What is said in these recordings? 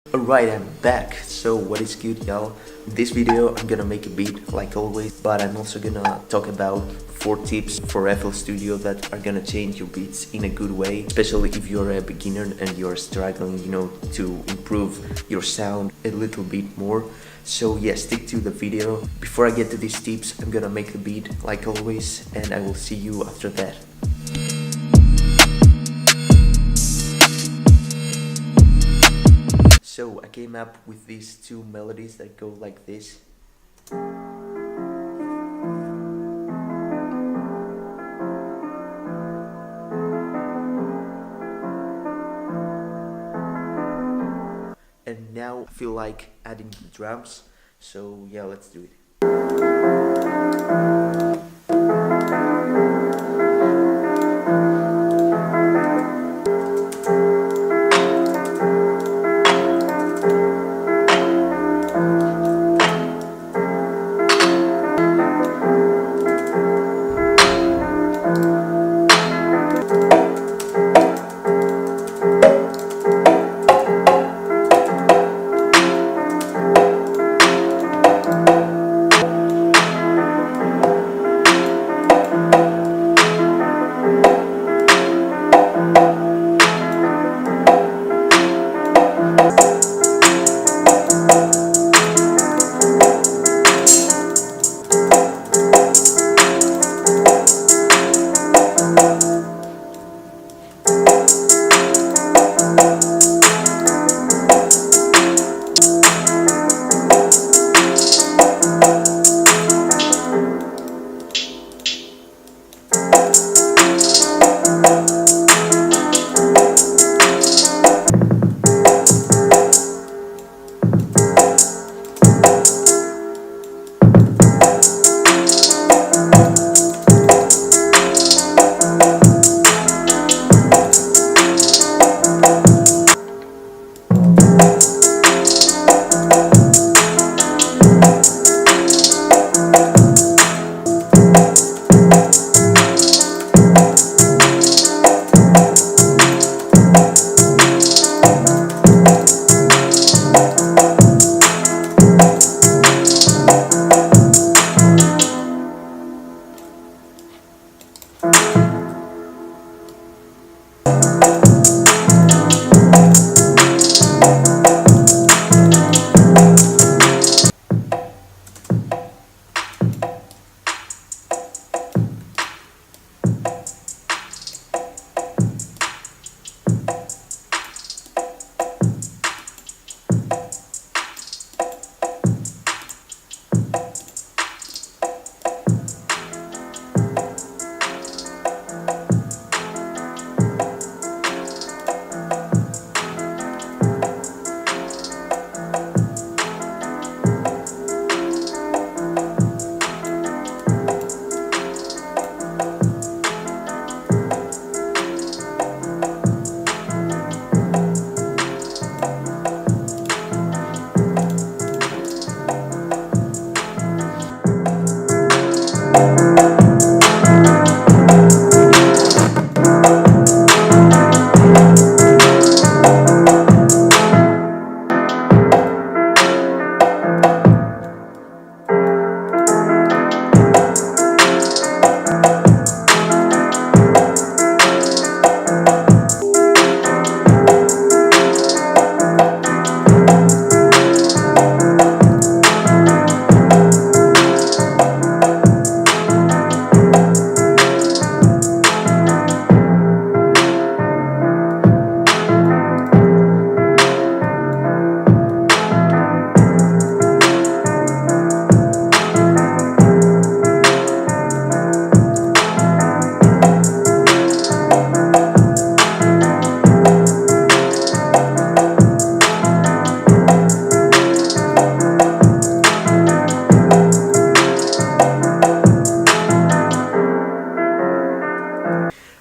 Alright, I'm back. So what is good, y'all? In this video I'm gonna make a beat like always, but I'm also gonna talk about 4 tips for FL Studio that are gonna change your beats in a good way, especially if you're a beginner and you're struggling, to improve your sound a little bit more. So yeah, stick to the video. Before I get to these tips, I'm gonna make the beat like always, and I will see you after that. So I came up with these 2 melodies that go like this. And now I feel like adding the drums, so yeah, let's do it.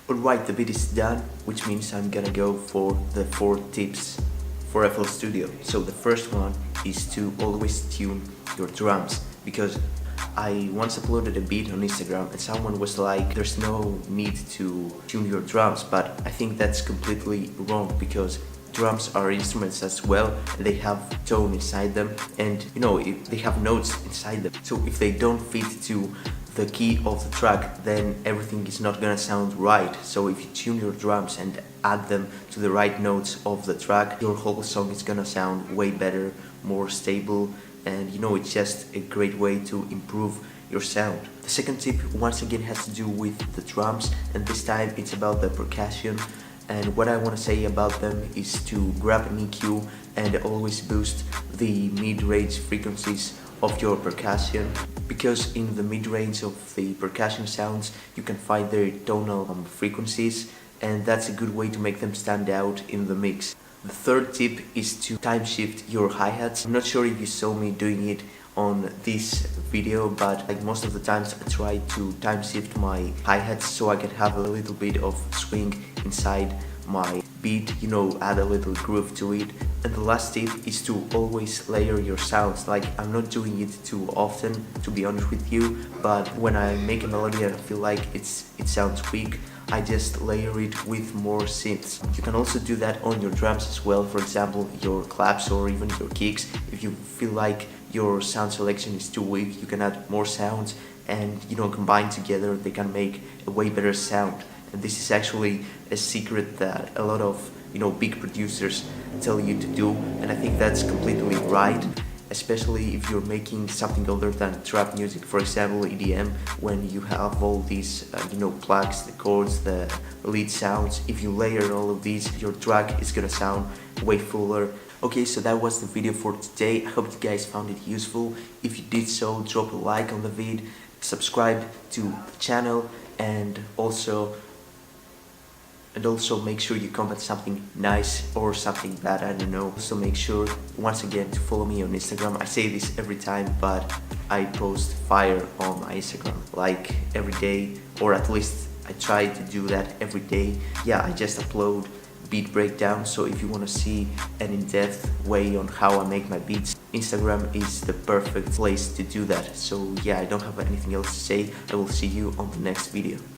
Alright, the beat is done, which means I'm gonna go for the 4 tips for FL Studio. So the first one is to always tune your drums, because I once uploaded a beat on Instagram and someone was like, there's no need to tune your drums, but I think that's completely wrong, because Drums are instruments as well, and they have tone inside them, and if they have notes inside them. So if they don't fit to the key of the track, then everything is not gonna sound right. So if you tune your drums and add them to the right notes of the track, your whole song is gonna sound way better, more stable, and it's just a great way to improve your sound. The second tip once again has to do with the drums, and this time it's about the percussion. And what I want to say about them is to grab an EQ and always boost the mid-range frequencies of your percussion, because in the mid-range of the percussion sounds you can find their tonal frequencies, and that's a good way to make them stand out in the mix. The third tip is to time shift your hi-hats. I'm not sure if you saw me doing it on this video, but like most of the times I try to time shift my hi-hats so I can have a little bit of swing inside my beat, add a little groove to it. And the last tip is to always layer your sounds. Like, I'm not doing it too often, to be honest with you, but when I make a melody and I feel like it sounds weak, I just layer it with more synths. You can also do that on your drums as well, for example your claps or even your kicks. If you feel like your sound selection is too weak, you can add more sounds, and combined together they can make a way better sound. And this is actually a secret that a lot of big producers tell you to do, and I think that's completely right, especially if you're making something other than trap music, for example EDM, when you have all these plugs, the chords, the lead sounds. If you layer all of these, your track is gonna sound way fuller. Okay, so that was the video for today. I hope you guys found it useful. If you did so, drop a like on the vid, subscribe to the channel, and also make sure you comment something nice or something bad, I don't know. So make sure once again to follow me on Instagram. I say this every time, but I post fire on my Instagram like every day, or at least I try to do that every day. Yeah, I just upload beat breakdown, so if you want to see an in-depth way on how I make my beats, Instagram is the perfect place to do that. So yeah, I don't have anything else to say. I will see you on the next video.